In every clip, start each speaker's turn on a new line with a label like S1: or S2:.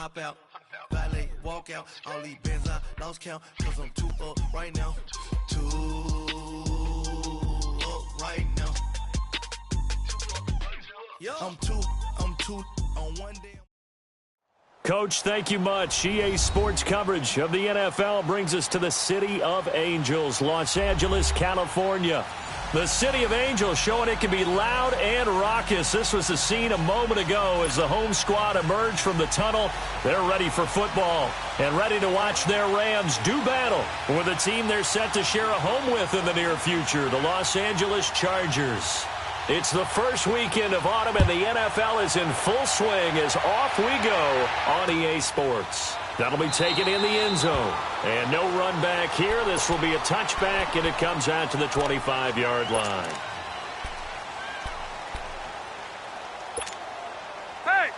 S1: hop out, valet, walk out. All these bands I lost count, cause I'm too up right now. Too up right now. I'm too on one day.
S2: Coach, thank you much. EA Sports coverage of the NFL brings us to the City of Angels, Los Angeles, California. The City of Angels showing it can be loud and raucous. This was the scene a moment ago as the home squad emerged from the tunnel. They're ready for football and ready to watch their Rams do battle with a team they're set to share a home with in the near future, the Los Angeles Chargers. It's the first weekend of autumn, and the NFL is in full swing as off we go on EA Sports. That'll be taken in the end zone. And no run back here. This will be a touchback, and it comes out to the 25-yard line.
S3: Hey!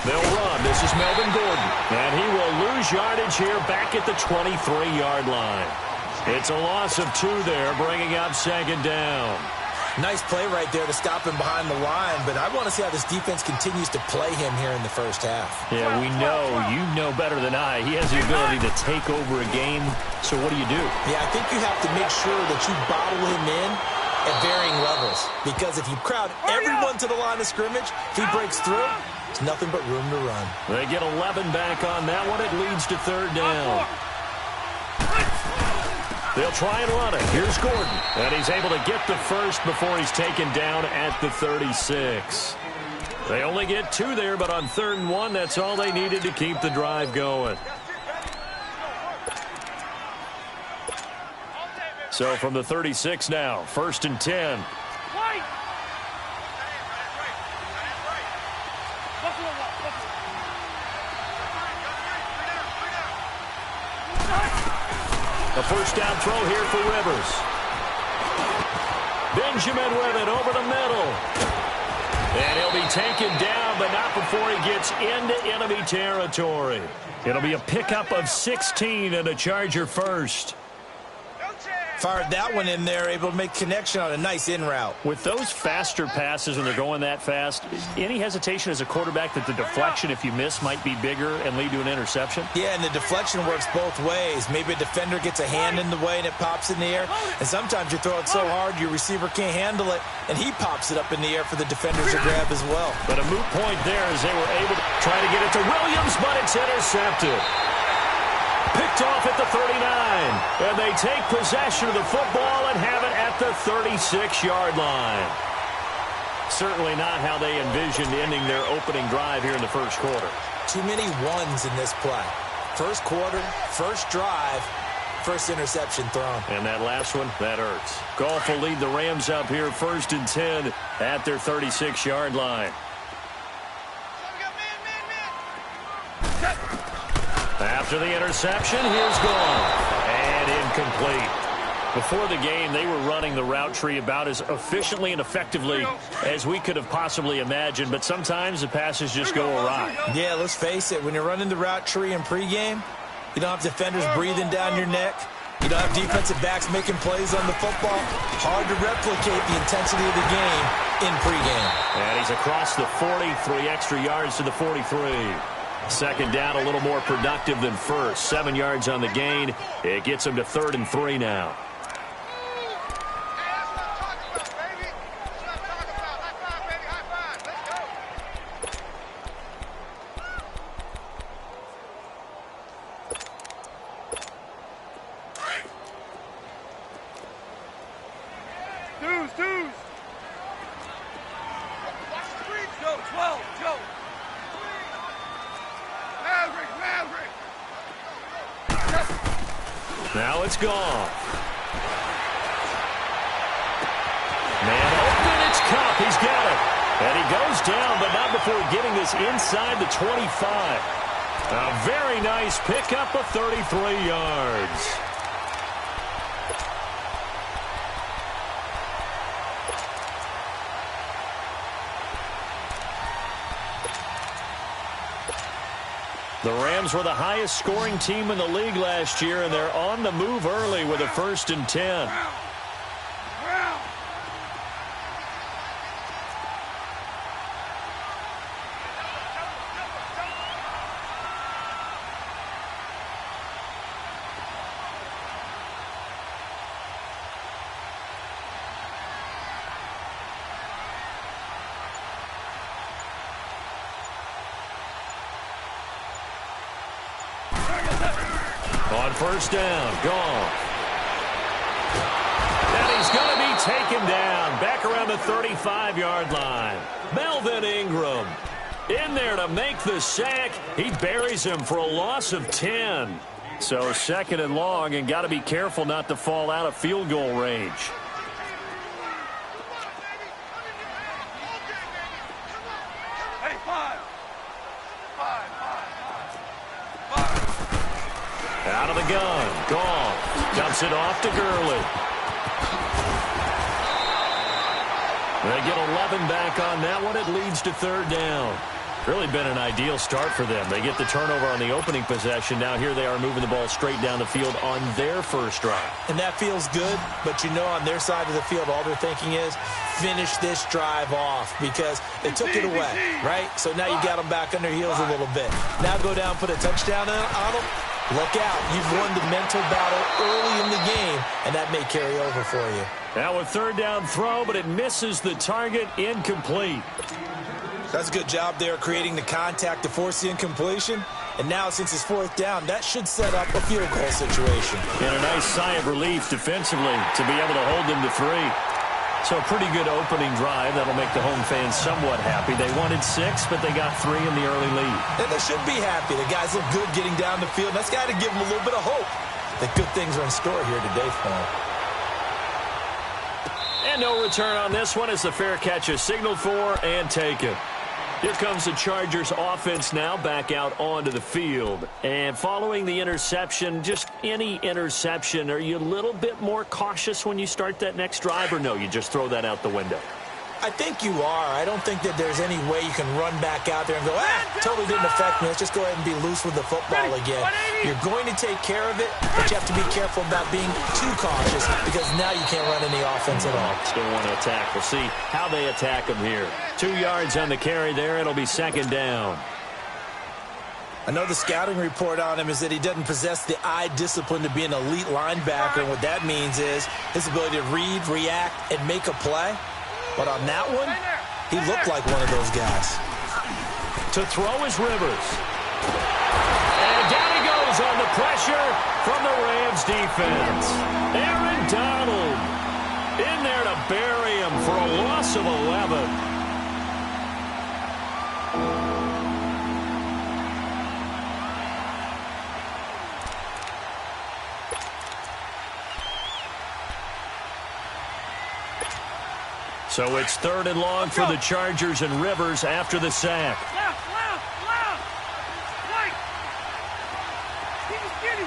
S2: They'll run. This is Melvin Gordon. And he will lose yardage here back at the 23-yard line. It's a loss of 2 there, bringing up second down.
S4: Nice play right there to stop him behind the line, but I want to see how this defense continues to play him here in the first half.
S2: Yeah, we know. You know better than I. He has the ability to take over a game. So what do you do?
S4: Yeah, I think you have to make sure that you bottle him in at varying levels, because if you crowd everyone to the line of scrimmage, if he breaks through, there's nothing but room to run.
S2: They get 11 back on that one. It leads to third down. They'll try and run it. Here's Gordon. And he's able to get the first before he's taken down at the 36. They only get 2 there, but on 3rd and 1, that's all they needed to keep the drive going. So from the 36 now, 1st and 10. A first down throw here for Rivers. Benjamin with it over the middle. And he'll be taken down, but not before he gets into enemy territory. It'll be a pickup of 16 and a Charger first.
S4: Fired that one in there, able to make connection on a nice in route.
S2: With those faster passes when they're going that fast, any hesitation as a quarterback that the deflection, if you miss, might be bigger and lead to an interception?
S4: Yeah, and the deflection works both ways. Maybe a defender gets a hand in the way and it pops in the air. And sometimes you throw it so hard your receiver can't handle it, and he pops it up in the air for the defenders to grab as well.
S2: But a moot point there as they were able to try to get it to Williams, but it's intercepted. Picked off at the 39, and they take possession of the football and have it at the 36-yard line. Certainly not how they envisioned ending their opening drive here in the first quarter.
S4: Too many ones in this play. First quarter, first drive, first interception thrown.
S2: And that last one, that hurts. Goff will lead the Rams up here 1st and 10 at their 36-yard line. After the interception, here's gone. And incomplete. Before the game, they were running the route tree about as efficiently and effectively as we could have possibly imagined, but sometimes the passes just go awry.
S4: Yeah, let's face it, when you're running the route tree in pregame, you don't have defenders breathing down your neck. You don't have defensive backs making plays on the football. Hard to replicate the intensity of the game in pregame.
S2: And he's across the 40, 3 extra yards to the 43. Second down, a little more productive than first. 7 yards on the gain. It gets him to 3rd and 3 now.
S3: Deuce. Watch the screen. Joe, 12, Joe. Maverick.
S2: Now it's gone. Man open, it's Cup. He's got it. And he goes down, but not before getting this inside the 25. A very nice pickup of 33 yards. The Rams were the highest scoring team in the league last year, and they're on the move early with a 1st and 10. On 1st down, Goff. And he's going to be taken down back around the 35-yard line. Melvin Ingram in there to make the sack. He buries him for a loss of 10. So 2nd and long, and got to be careful not to fall out of field goal range.
S3: Hey, five.
S2: Out of the gun, Goff dumps it off to Gurley. They get 11 back on that one. It leads to 3rd down. Really been an ideal start for them. They get the turnover on the opening possession. Now here they are moving the ball straight down the field on their first drive.
S4: And that feels good, but you know on their side of the field, all they're thinking is finish this drive off because they took it away, right? So now you got them back on their heels a little bit. Now go down, put a touchdown on them. Look out. You've won the mental battle early in the game, and that may carry over for you.
S2: Now a 3rd down throw, but it misses the target, incomplete.
S4: That's a good job there creating the contact to force the incompletion. And now since it's 4th down, that should set up a field goal situation.
S2: And a nice sigh of relief defensively to be able to hold them to 3. So a pretty good opening drive. That'll make the home fans somewhat happy. They wanted 6, but they got 3 in the early lead.
S4: And they should be happy. The guys look good getting down the field. That's got to give them a little bit of hope that good things are in store here today for them.
S2: And no return on this one as the fair catch is signaled for and taken. Here comes the Chargers offense now back out onto the field. And following the interception, just any interception, are you a little bit more cautious when you start that next drive, or no, you just throw that out the window?
S4: I think you are. I don't think that there's any way you can run back out there and go, totally didn't affect me. Let's just go ahead and be loose with the football again. You're going to take care of it, but you have to be careful about being too cautious because now you can't run any offense at all.
S2: Still want to attack. We'll see how they attack them here. 2 yards on the carry there. It'll be 2nd down.
S4: I know the scouting report on him is that he doesn't possess the eye discipline to be an elite linebacker, and what that means is his ability to read, react, and make a play. But on that one, he looked like one of those guys.
S2: To throw is Rivers. And down he goes on the pressure from the Rams defense. Aaron Donald in there to bury him for a loss of 11. So it's 3rd and long for the Chargers and Rivers after the sack.
S3: Left. Right. Get him.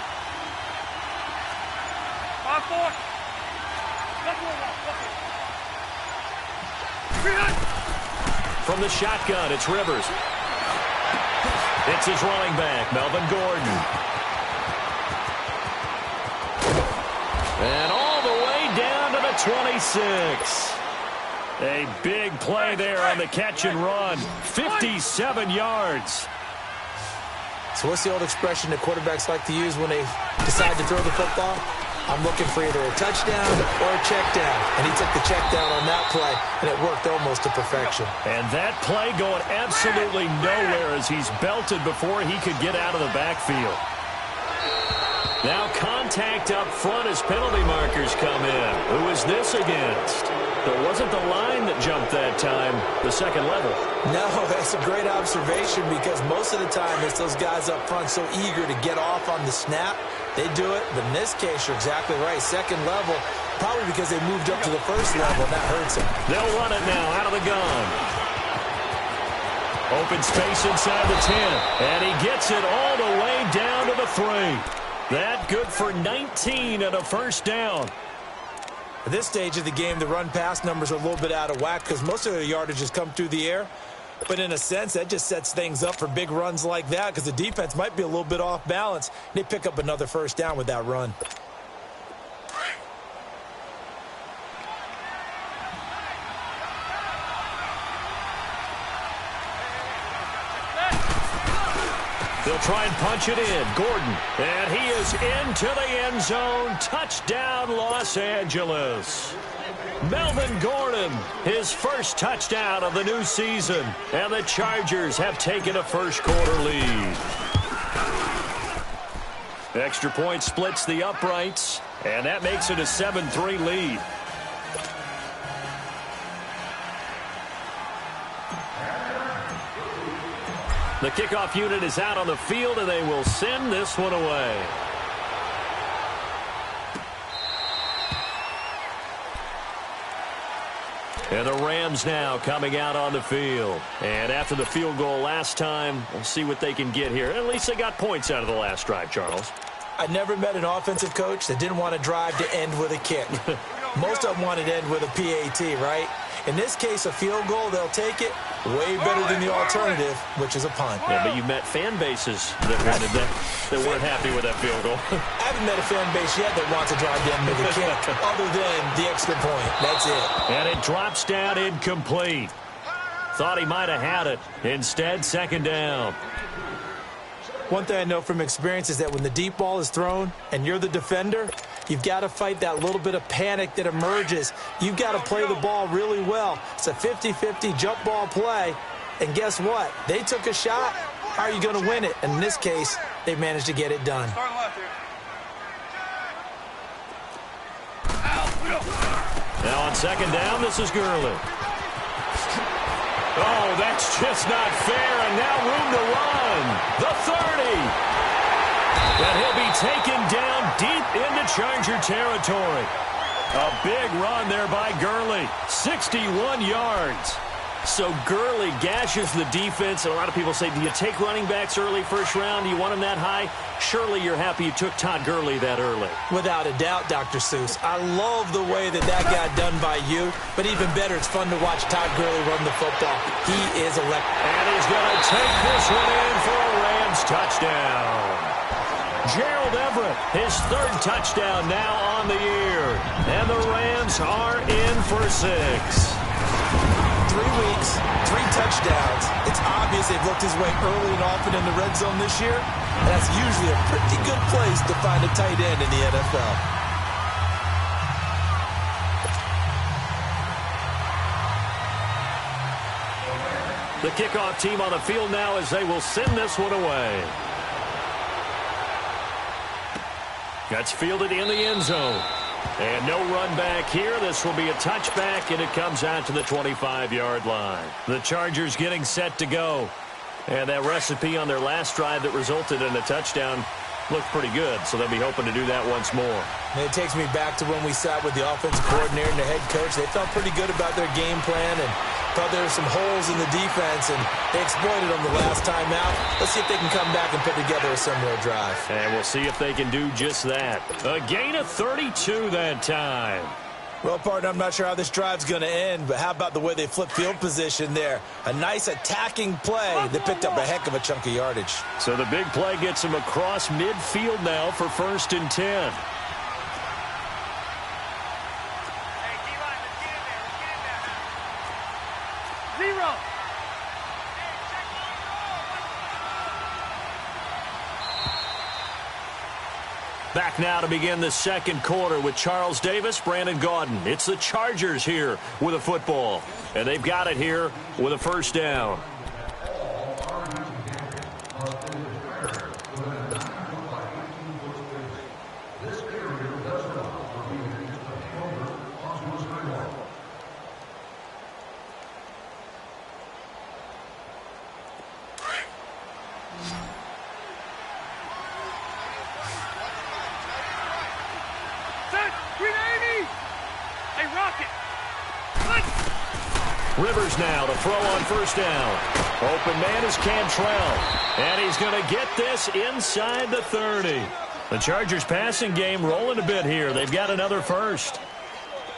S3: 5-4.
S2: From the shotgun, it's Rivers. It's his running back, Melvin Gordon. And all the way down to the 26. A big play there on the catch and run. 57 yards.
S4: So what's the old expression that quarterbacks like to use when they decide to throw the football? I'm looking for either a touchdown or a check down. And he took the check down on that play, and it worked almost to perfection.
S2: And that play going absolutely nowhere as he's belted before he could get out of the backfield. Now contact up front as penalty markers come in. Who is this against? It wasn't the line that jumped that time, the second level.
S4: No, that's a great observation because most of the time it's those guys up front so eager to get off on the snap. They do it, but in this case, you're exactly right. Second level, probably because they moved up to the first level, and that hurts them.
S2: They'll run it now out of the gun. Open space inside the 10, and he gets it all the way down to the 3. That good for 19 and a first down.
S4: At this stage of the game, the run-pass numbers are a little bit out of whack because most of their yardage has come through the air. But in a sense, that just sets things up for big runs like that because the defense might be a little bit off balance. They pick up another first down with that run.
S2: They'll try and punch it in. Gordon. And he is into the end zone. Touchdown, Los Angeles. Melvin Gordon, his first touchdown of the new season. And the Chargers have taken a first-quarter lead. Extra point splits the uprights. And that makes it a 7-3 lead. The kickoff unit is out on the field, and they will send this one away. And the Rams now coming out on the field. And after the field goal last time, we'll see what they can get here. At least they got points out of the last drive, Charles.
S4: I never met an offensive coach that didn't want to drive to end with a kick. Most of them wanted to end with a PAT, right? In this case, a field goal, they'll take it. Way better than the alternative, which is a punt.
S2: Yeah, but you met fan bases that wanted that weren't happy with that field goal.
S4: I haven't met a fan base yet that wants to drive down with a kick, other than the extra point. That's it.
S2: And it drops down incomplete. Thought he might have had it. Instead, second down.
S4: One thing I know from experience is that when the deep ball is thrown and you're the defender, you've got to fight that little bit of panic that emerges. You've got to play the ball really well. It's a 50-50 jump ball play. And guess what? They took a shot. How are you going to win it? And in this case, they managed to get it done.
S2: Now on second down, this is Gurley. Oh, that's just not fair, and now room to run. The 30. And he'll be taken down deep into Charger territory. A big run there by Gurley. 61 yards. So Gurley gashes the defense, and a lot of people say, do you take running backs early first round? Do you want them that high? Surely you're happy you took Todd Gurley that early.
S4: Without a doubt, Dr. Seuss. I love the way that got done by you, but even better, it's fun to watch Todd Gurley run the football. He is electric.
S2: And he's going to take this one in for a Rams touchdown. Gerald Everett, his third touchdown now on the year. And the Rams are in for 6.
S4: 3 weeks, 3 touchdowns. It's obvious they've looked his way early and often in the red zone this year. And that's usually a pretty good place to find a tight end in the NFL.
S2: The kickoff team on the field now as they will send this one away. That's fielded in the end zone. And no run back here. This will be a touchback, and it comes out to the 25-yard line. The Chargers getting set to go. And that recipe on their last drive that resulted in a touchdown looked pretty good, so they'll be hoping to do that once more.
S4: And it takes me back to when we sat with the offensive coordinator and the head coach. They felt pretty good about their game plan and thought there were some holes in the defense, and they exploited them the last time out. Let's see if they can come back and put together a similar drive.
S2: And we'll see if they can do just that. A gain of 32 that time.
S4: Well, partner, I'm not sure how this drive's going to end, but how about the way they flip field position there? A nice attacking play that picked up a heck of a chunk of yardage.
S2: So the big play gets them across midfield now for 1st and 10. Back now to begin the second quarter with Charles Davis, Brandon Gaudin. It's the Chargers here with a football. And they've got it here with a first down. Rivers now to throw on first down. Open man is Cantrell. And he's going to get this inside the 30. The Chargers passing game rolling a bit here. They've got another first.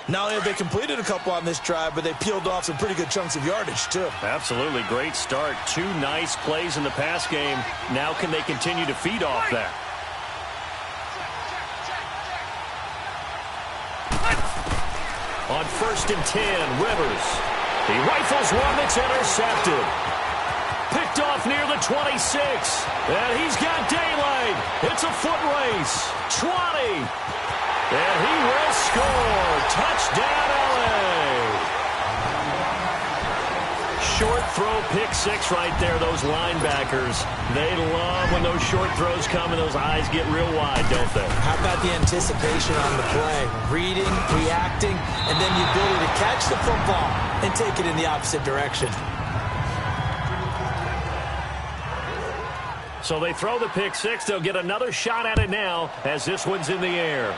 S4: Not only have they completed a couple on this drive, but they peeled off some pretty good chunks of yardage, too.
S2: Absolutely. Great start. 2 nice plays in the pass game. Now can they continue to feed off that? On 1st and 10, Rivers. He rifles one that's intercepted. Picked off near the 26. And he's got daylight. It's a foot race. 20. And he will score. Touchdown, LA. Short throw, pick 6 right there. Those linebackers, they love when those short throws come and those eyes get real wide, don't they?
S4: How about the anticipation on the play? Reading, reacting, and then the ability to catch the football and take it in the opposite direction.
S2: So they throw the pick 6. They'll get another shot at it now as this one's in the air.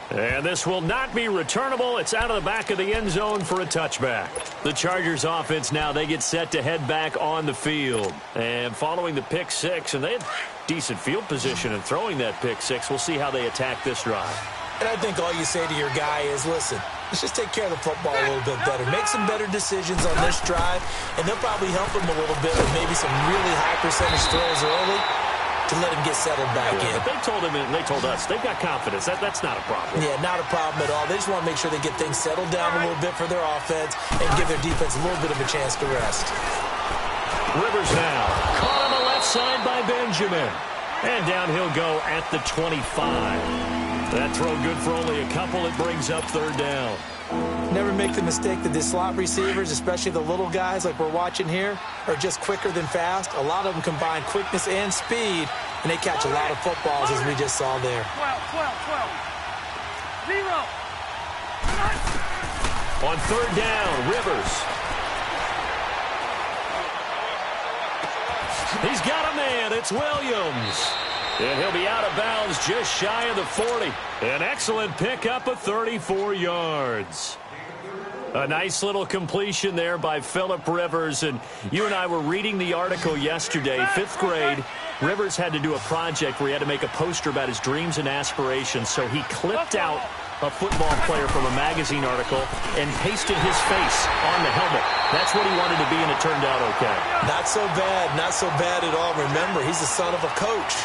S2: And this will not be returnable. It's out of the back of the end zone for a touchback. The Chargers offense now, they get set to head back on the field. And following the pick 6, and they had decent field position in throwing that pick 6. We'll see how they attack this drive.
S4: And I think all you say to your guy is, listen, let's just take care of the football a little bit better. Make some better decisions on this drive, and they'll probably help him a little bit with maybe some really high percentage throws early to let him get settled back in.
S2: But they told him, and they told us, they've got confidence. That's not a problem.
S4: Yeah, not a problem at all. They just want to make sure they get things settled down a little bit for their offense and give their defense a little bit of a chance to rest.
S2: Rivers now. Caught on the left side by Benjamin. And down he'll go at the 25. That throw good for only a couple. It brings up 3rd down.
S4: Never make the mistake that the slot receivers, especially the little guys like we're watching here, are just quicker than fast. A lot of them combine quickness and speed, and they catch a lot of footballs, as we just saw there.
S3: 12. 0.
S2: On 3rd down, Rivers. He's got a man. It's Williams. And he'll be out of bounds just shy of the 40. An excellent pickup of 34 yards. A nice little completion there by Phillip Rivers. And you and I were reading the article yesterday, 5th grade. Rivers had to do a project where he had to make a poster about his dreams and aspirations. So he clipped out a football player from a magazine article and pasted his face on the helmet. That's what he wanted to be, and it turned out okay.
S4: Not so bad. Not so bad at all. Remember, he's the son of a coach.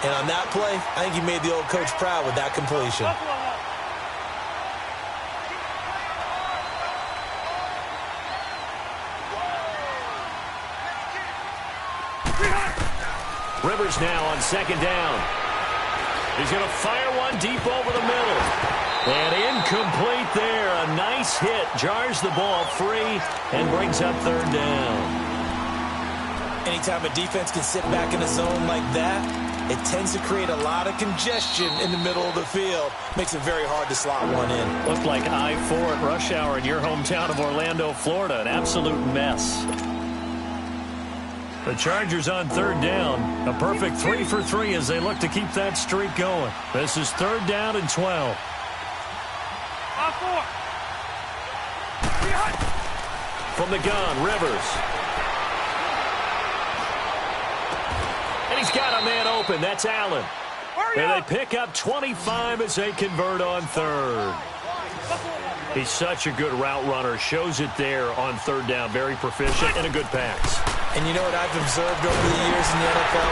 S4: And on that play, I think he made the old coach proud with that completion.
S2: Rivers now on 2nd down. He's going to fire one deep over the middle. And incomplete there. A nice hit. Jars the ball free and brings up 3rd down.
S4: Anytime a defense can sit back in a zone like that, it tends to create a lot of congestion in the middle of the field. Makes it very hard to slot one in.
S2: Looked like I-4 at rush hour in your hometown of Orlando, Florida. An absolute mess. The Chargers on 3rd down. A perfect 3 for 3 as they look to keep that streak going. This is 3rd down and 12. From the gun, Rivers. And he's got a man open. That's Allen. And they pick up 25 as they convert on 3rd. He's such a good route runner. Shows it there on 3rd down. Very proficient and a good pass.
S4: And you know what I've observed over the years in the NFL?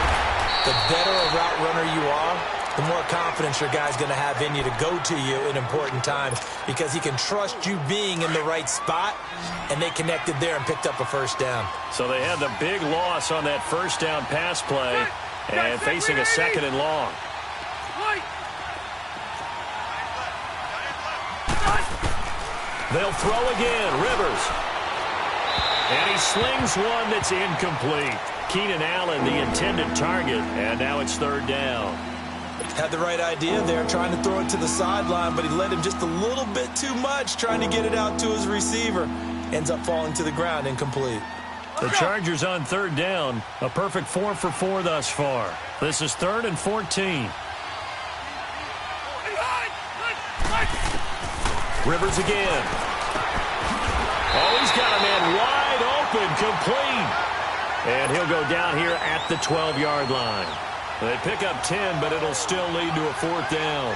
S4: The better a route runner you are, the more confidence your guy's going to have in you to go to you in important times because he can trust you being in the right spot, and they connected there and picked up a 1st down.
S2: So they had the big loss on that 1st down pass play and facing a 2nd and long. They'll throw again. Rivers. And he slings one that's incomplete. Keenan Allen, the intended target, and now it's 3rd down.
S4: Had the right idea there, trying to throw it to the sideline, but he led him just a little bit too much, trying to get it out to his receiver. Ends up falling to the ground, incomplete.
S2: The Chargers on 3rd down. A perfect 4 for 4 thus far. This is 3rd and 14. Rivers again. Oh, he's got a man wide open, complete. And he'll go down here at the 12-yard line. They pick up 10, but it'll still lead to a 4th down.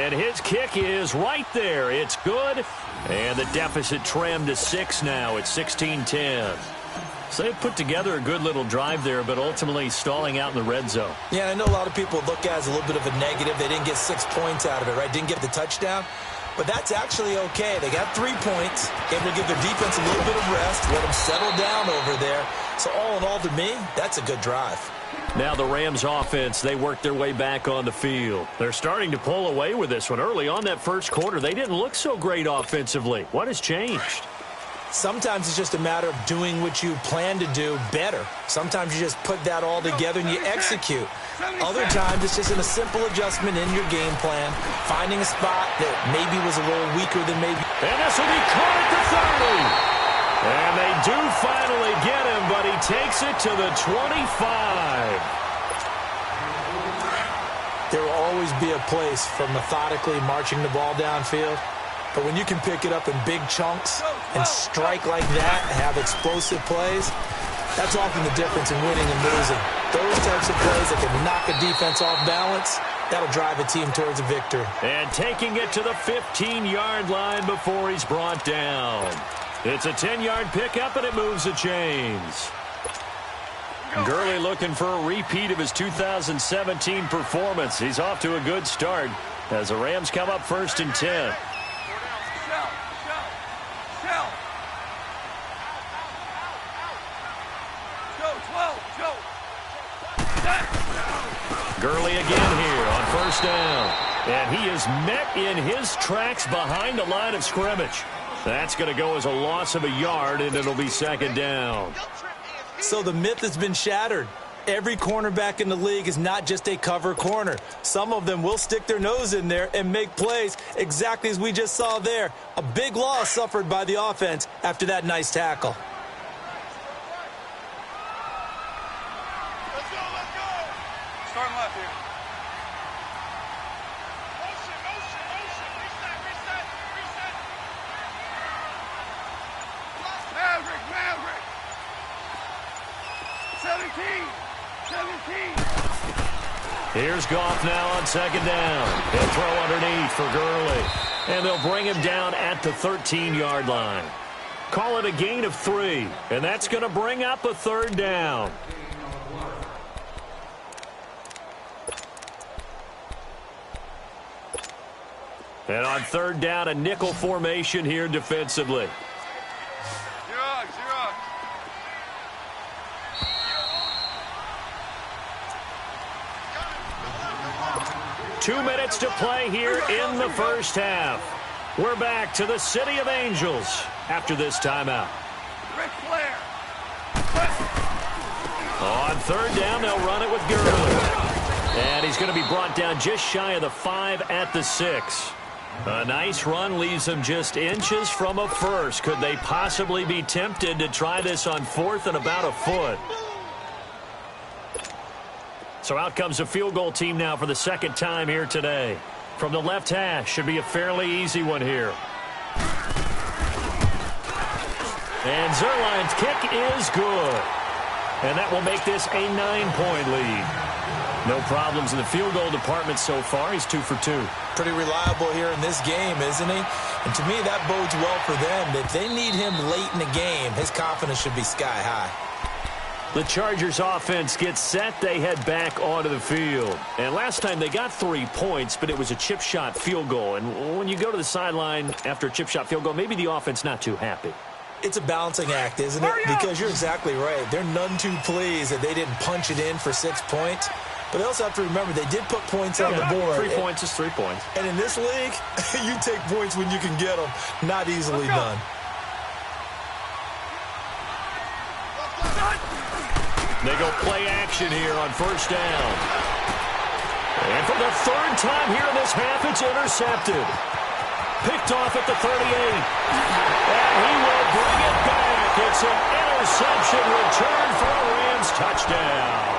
S2: And his kick is right there. It's good. And the deficit trimmed to 6 now. It's 16-10. So they put together a good little drive there, but ultimately stalling out in the red zone.
S4: Yeah, I know a lot of people look at it as a little bit of a negative. They didn't get 6 points out of it, right? Didn't get the touchdown. But that's actually okay. They got 3 points, able to give their defense a little bit of rest, let them settle down over there. So all in all, to me, that's a good drive.
S2: Now the Rams offense, they work their way back on the field. They're starting to pull away with this one. Early on that first quarter, they didn't look so great offensively. What has changed?
S4: Sometimes it's just a matter of doing what you plan to do better. Sometimes you just put that all together and you execute. Other times it's just in a simple adjustment in your game plan, finding a spot that maybe was a little weaker than maybe.
S2: And this will be caught at the 30. And they do finally get him, but he takes it to the 25.
S4: There will always be a place for methodically marching the ball downfield. But when you can pick it up in big chunks and strike like that and have explosive plays, that's often the difference in winning and losing. Those types of plays that can knock a defense off balance, that'll drive a team towards a victory.
S2: And taking it to the 15-yard line before he's brought down. It's a 10-yard pickup, and it moves the chains. Gurley looking for a repeat of his 2017 performance. He's off to a good start as the Rams come up 1st and 10. Gurley again here on 1st down. And he is met in his tracks behind the line of scrimmage. That's going to go as a loss of a yard, and it'll be 2nd down.
S4: So the myth has been shattered. Every cornerback in the league is not just a cover corner. Some of them will stick their nose in there and make plays exactly as we just saw there. A big loss suffered by the offense after that nice tackle.
S3: Starting left here. Maverick. 17.
S2: Here's Goff now on 2nd down. He'll throw underneath for Gurley. And they'll bring him down at the 13-yard line. Call it a gain of 3. And that's going to bring up a 3rd down. And on 3rd down, a nickel formation here defensively.
S3: Zero.
S2: 2 minutes to play here in the first half. We're back to the City of Angels after this timeout.
S3: Ric Flair.
S2: On 3rd down, they'll run it with Gurley. And he's going to be brought down just shy of the 5 at the 6. A nice run leaves them just inches from a first. Could they possibly be tempted to try this on 4th and about a foot? So out comes a field goal team now for the 2nd time here today. From the left hash, should be a fairly easy one here. And Zerline's kick is good. And that will make this a 9-point lead. No problems in the field goal department so far. He's 2 for 2.
S4: Pretty reliable here in this game, isn't he? And to me, that bodes well for them. If they need him late in the game, his confidence should be sky high.
S2: The Chargers offense gets set. They head back onto the field. And last time they got 3 points, but it was a chip shot field goal. And when you go to the sideline after a chip shot field goal, maybe the offense not too happy.
S4: It's a balancing act, isn't it? Because you're exactly right. They're none too pleased that they didn't punch it in for 6 points. But they also have to remember they did put points on the board.
S2: 3 points is 3 points.
S4: And in this league, you take points when you can get them. Not easily done.
S2: They go play action here on 1st down. And for the 3rd time here in this half, it's intercepted. Picked off at the 38. And he will bring it back. It's an interception return for a Rams touchdown.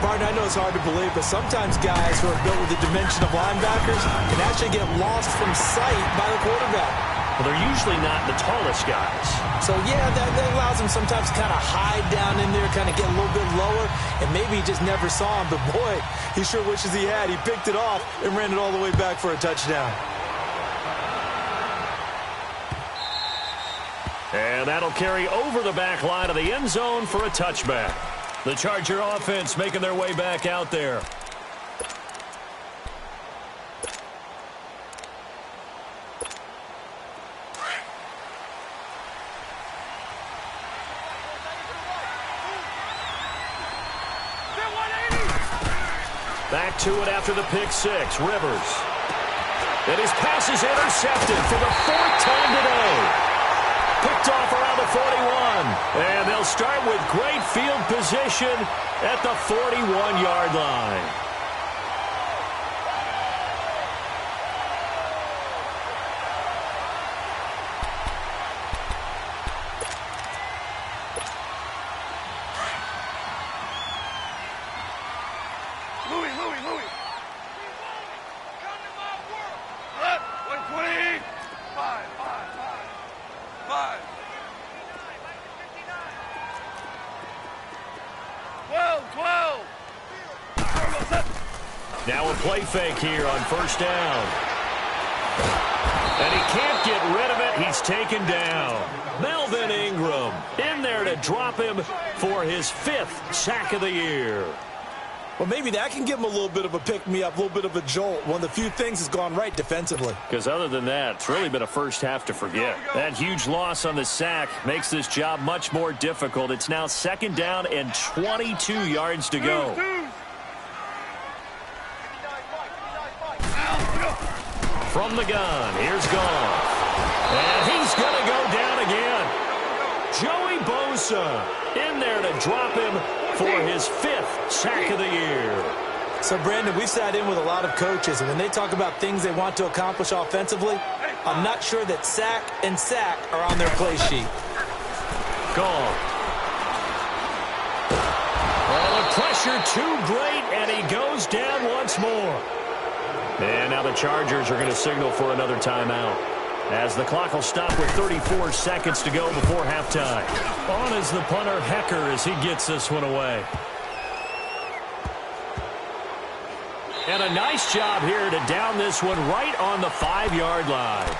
S4: Martin, I know it's hard to believe, but sometimes guys who are built with the dimension of linebackers can actually get lost from sight by the quarterback.
S2: But they're usually not the tallest guys.
S4: So, yeah, that allows him sometimes to kind of hide down in there, kind of get a little bit lower, and maybe he just never saw him. But, boy, he sure wishes he had. He picked it off and ran it all the way back for a touchdown.
S2: And that'll carry over the back line of the end zone for a touchback. The Charger offense making their way back out there. Back to it after the pick six. Rivers. And his pass is intercepted for the fourth time today. Picked off around the 41. And they'll start with great field position at the 41-yard line.
S3: Louis. Left, 120. 5. 12.
S2: Now a play fake here on first down. And he can't get rid of it. He's taken down. Melvin Ingram in there to drop him for his 5th sack of the year.
S4: Well, maybe that can give him a little bit of a pick-me-up, a little bit of a jolt. One of the few things has gone right defensively.
S2: Because other than that, it's really been a first half to forget. That huge loss on the sack makes this job much more difficult. It's now 2nd down and 22 yards to go. From the gun, here's Goff. And he's going to go down again. Joey Bosa in there to drop him for his 5th sack of the year.
S4: So, Brandon, we've sat in with a lot of coaches, and when they talk about things they want to accomplish offensively, I'm not sure that sack and sack are on their play sheet.
S2: Gone. Well, the pressure too great, and he goes down once more. And now the Chargers are going to signal for another timeout, as the clock will stop with 34 seconds to go before halftime. On is the punter, Hecker, as he gets this one away. And a nice job here to down this one right on the 5-yard line.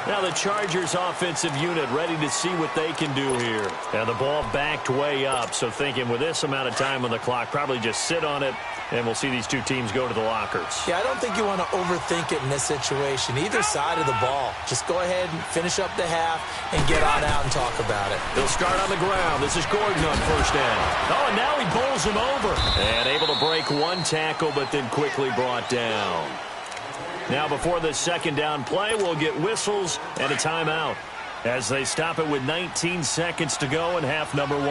S2: Now the Chargers offensive unit ready to see what they can do here. And the ball backed way up, so thinking with this amount of time on the clock, probably just sit on it, and we'll see these two teams go to the lockers.
S4: Yeah, I don't think you want to overthink it in this situation. Either side of the ball. Just go ahead and finish up the half and get on out and talk about it.
S2: They'll start on the ground. This is Gordon on first down. Oh, and now he bowls him over. And able to break one tackle, but then quickly brought down. Now before the 2nd down play, we'll get whistles and a timeout as they stop it with 19 seconds to go in half number 1.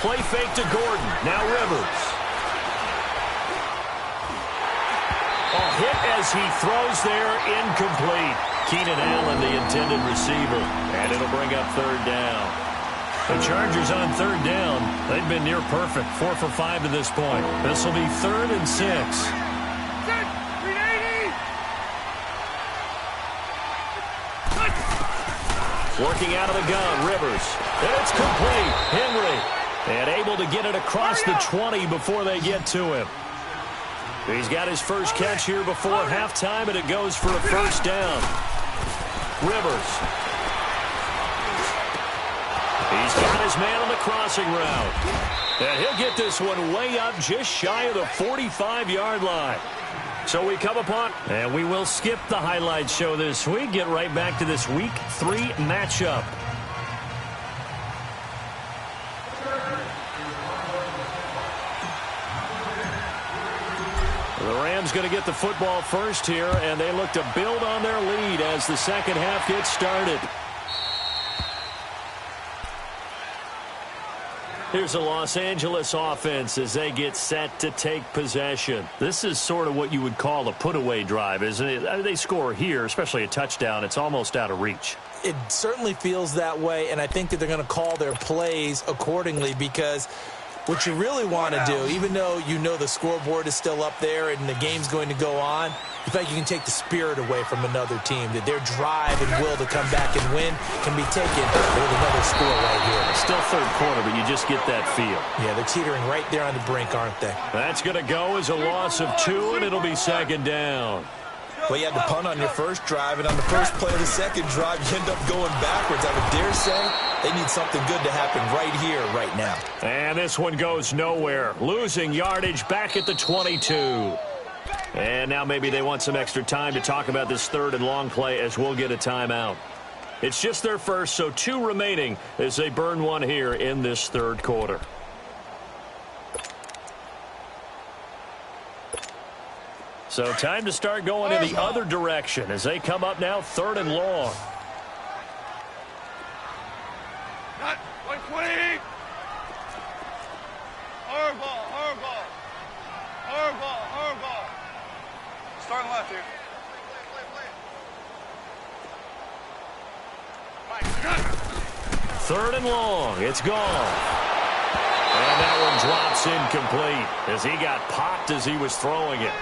S2: Play fake to Gordon. Now Rivers. A hit as he throws there, incomplete. Keenan Allen, the intended receiver. And it'll bring up 3rd down. The Chargers on 3rd down. They've been near perfect. 4 for 5 to this point. This will be 3rd and 6. Working out of the gun, Rivers. And it's complete. Henry. And able to get it across the 20 before they get to him. He's got his first catch here before halftime, and it goes for a 1st down. Rivers. He's got his man on the crossing route. And he'll get this one way up just shy of the 45-yard line. So we come upon, and we will skip the highlight show this week. Get right back to this Week 3 matchup. The Rams going to get the football first here, and they look to build on their lead as the 2nd half gets started. Here's the Los Angeles offense as they get set to take possession. This is sort of what you would call a put-away drive, isn't it? I mean, they score here, especially a touchdown. It's almost out of reach.
S4: It certainly feels that way, and I think that they're going to call their plays accordingly because What you really want to do, even though you know the scoreboard is still up there and the game's going to go on, you feel like you can take the spirit away from another team, that their drive and will to come back and win can be taken with another score right here.
S2: Still third quarter, but you just get that feel.
S4: Yeah, they're teetering right there on the brink, aren't they?
S2: That's going to go as a loss of 2, and it'll be second down.
S4: Well, you had to punt on your first drive, and on the first play of the second drive, you end up going backwards. I would dare say they need something good to happen right here, right now.
S2: And this one goes nowhere. Losing yardage back at the 22. And now maybe they want some extra time to talk about this third and long play as we'll get a timeout. It's just their first, so 2 remaining as they burn one here in this third quarter. So time to start going in the other direction as they come up now third and long.
S3: Not 120. Hard ball, hard ball. Hard ball, hard ball. Starting left here.
S2: Third and long. It's gone. And that one drops incomplete as he got popped as he was throwing it.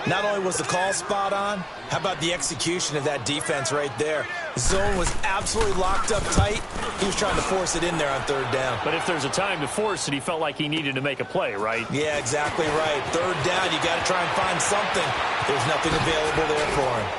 S4: Not only was the call spot on, how about the execution of that defense right there? The zone was absolutely locked up tight. He was trying to force it in there on third down.
S2: But if there's a time to force it, he felt like he needed to make a play, right?
S4: Yeah, exactly right. Third down, you got to try and find something. There's nothing available there for him.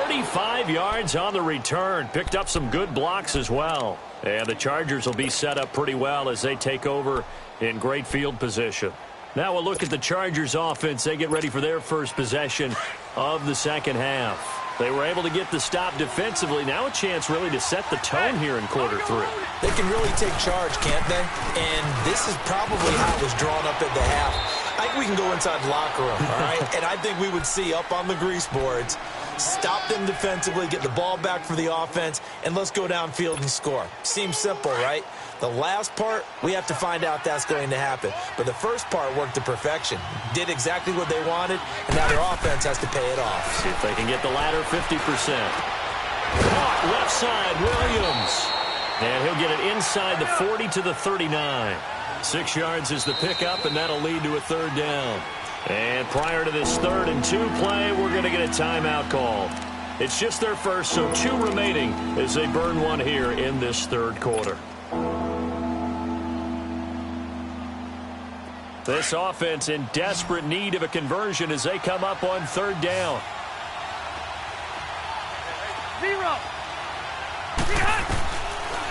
S2: 35 yards on the return. Picked up some good blocks as well. And the Chargers will be set up pretty well as they take over in great field position. Now we'll look at the Chargers offense. They get ready for their first possession of the second half. They were able to get the stop defensively. Now a chance really to set the tone here in quarter 3.
S4: They can really take charge, can't they? And this is probably how it was drawn up at the half. I think we can go inside the locker room, all right? And I think we would see up on the grease boards, stop them defensively, get the ball back for the offense, and let's go downfield and score. Seems simple, right? The last part, we have to find out that's going to happen. But the first part worked to perfection. Did exactly what they wanted, and now their offense has to pay it off.
S2: See if they can get the latter 50%. Caught left side, Williams. And he'll get it inside the 40 to the 39. 6 yards is the pickup, and that'll lead to a third down. And prior to this 3rd and 2 play, we're going to get a timeout call. It's just their first, so 2 remaining as they burn one here in this third quarter. This offense in desperate need of a conversion as they come up on third down.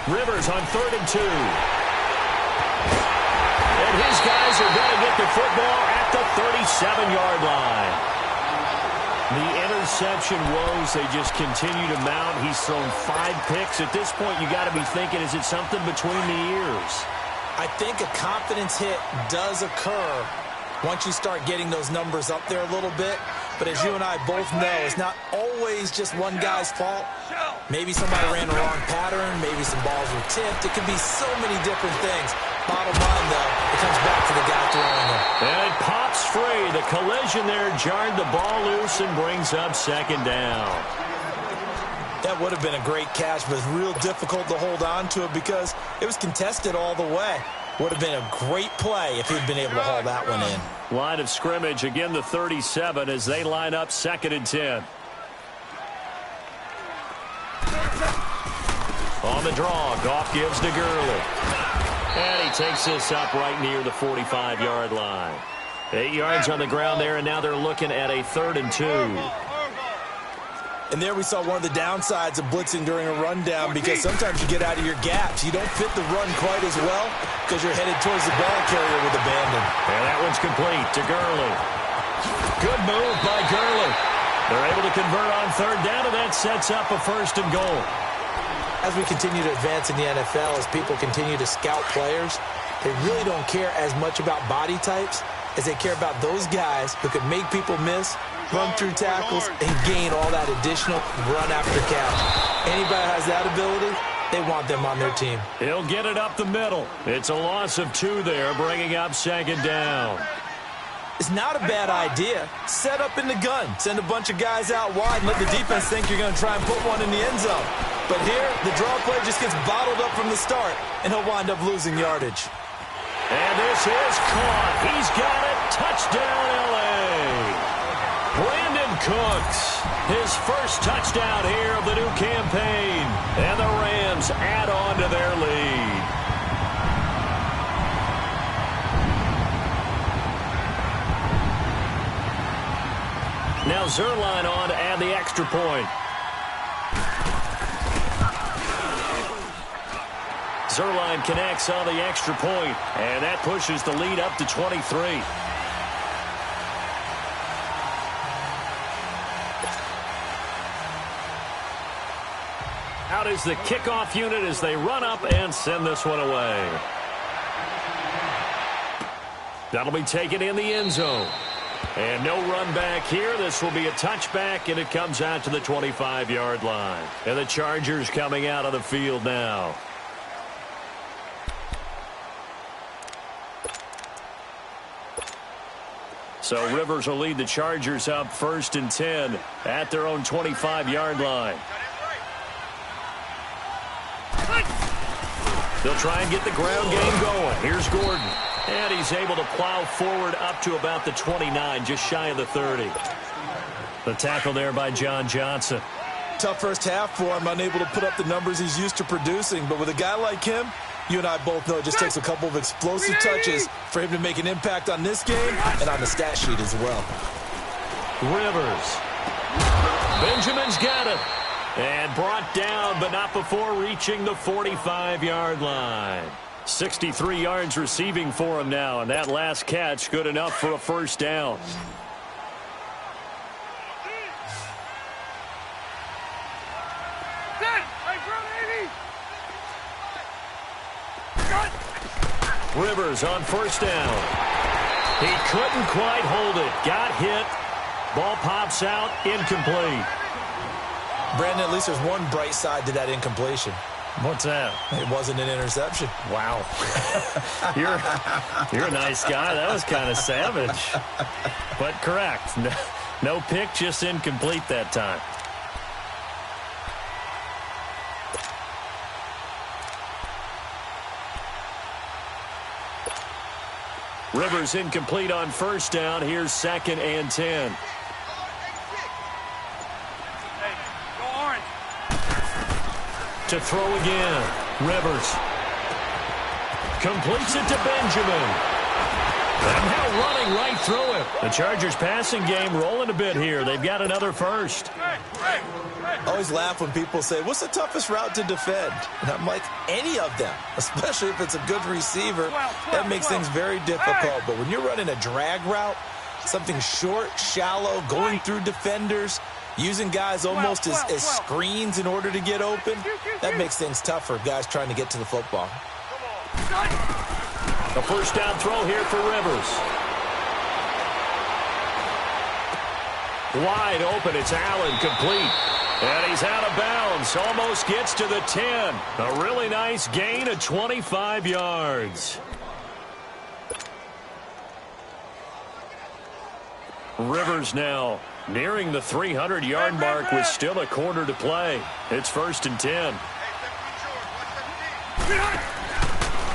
S2: Rivers on 3rd and 2. And his guys are going to get the football at the 37-yard line. The interception woes, they just continue to mount. He's thrown 5 picks. At this point, you got to be thinking, is it something between the ears?
S4: I think a confidence hit does occur once you start getting those numbers up there a little bit. But as you and I both know, it's not always just one guy's fault. Maybe somebody ran the wrong pattern. Maybe some balls were tipped. It could be so many different things. Bottom line, though, it comes back to the guy throwing them.
S2: And it pops free. The collision there jarred the ball loose and brings up second down.
S4: That would have been a great catch, but it's real difficult to hold on to it because it was contested all the way. Would have been a great play if he'd been able to haul that one in.
S2: Line of scrimmage, again the 37 as they line up 2nd and 10. On the draw, Goff gives to Gurley. And he takes this up right near the 45-yard line. 8 yards on the ground there, and now they're looking at a 3rd and 2.
S4: And there we saw one of the downsides of blitzing during a rundown because sometimes you get out of your gaps. You don't fit the run quite as well because you're headed towards the ball carrier with abandon.
S2: And that one's complete to Gurley. Good move by Gurley. They're able to convert on 3rd down, and that sets up a 1st and goal.
S4: As we continue to advance in the NFL, as people continue to scout players, they really don't care as much about body types as they care about those guys who can make people miss, run through tackles, and gain all that additional run after catch. Anybody who has that ability, they want them on their team.
S2: He'll get it up the middle. It's a loss of 2 there, bringing up 2nd down.
S4: It's not a bad idea. Set up in the gun. Send a bunch of guys out wide and let the defense think you're going to try and put one in the end zone. But here, the draw play just gets bottled up from the start, and he'll wind up losing yardage.
S2: And this is caught. He's got it. Touchdown, L.A. Brandon Cooks, his first touchdown here of the new campaign. And the Rams add on to their lead. Now Zerline on to add the extra point. Zerline connects on the extra point, and that pushes the lead up to 23. Out is the kickoff unit as they run up and send this one away. That'll be taken in the end zone. And no run back here. This will be a touchback, and it comes out to the 25-yard line. And the Chargers coming out of the field now. So Rivers will lead the Chargers up 1st and 10 at their own 25-yard line. They'll try and get the ground game going. Here's Gordon. And he's able to plow forward up to about the 29, just shy of the 30. The tackle there by John Johnson.
S4: Tough first half for him, unable to put up the numbers he's used to producing. But with a guy like him, you and I both know it just takes a couple of explosive touches for him to make an impact on this game and on the stat sheet as well.
S2: Rivers. Benjamin's got it. And brought down, but not before reaching the 45-yard line. 63 yards receiving for him now, and that last catch good enough for a first down. Rivers on first down. He couldn't quite hold it. Got hit. Ball pops out. Incomplete.
S4: Brandon, at least there's one bright side to that incompletion.
S2: What's that?
S4: It wasn't an interception.
S2: Wow. You're a nice guy. That was kind of savage. But correct. No pick, just incomplete that time. Rivers incomplete on first down. Here's 2nd and 10. To throw again. Rivers. Completes it to Benjamin. And now running right through it. The Chargers passing game rolling a bit here. They've got another first.
S4: I always laugh when people say, what's the toughest route to defend? And I'm like, any of them, especially if it's a good receiver. That makes things very difficult. But when you're running a drag route, something short, shallow, going through defenders, using guys almost as screens in order to get open, that makes things tough for guys trying to get to the football.
S2: A first down throw here for Rivers. Wide open, it's Allen, complete. And he's out of bounds, almost gets to the 10. A really nice gain of 25 yards. Rivers now nearing the 300-yard mark with still a quarter to play. It's 1st and 10.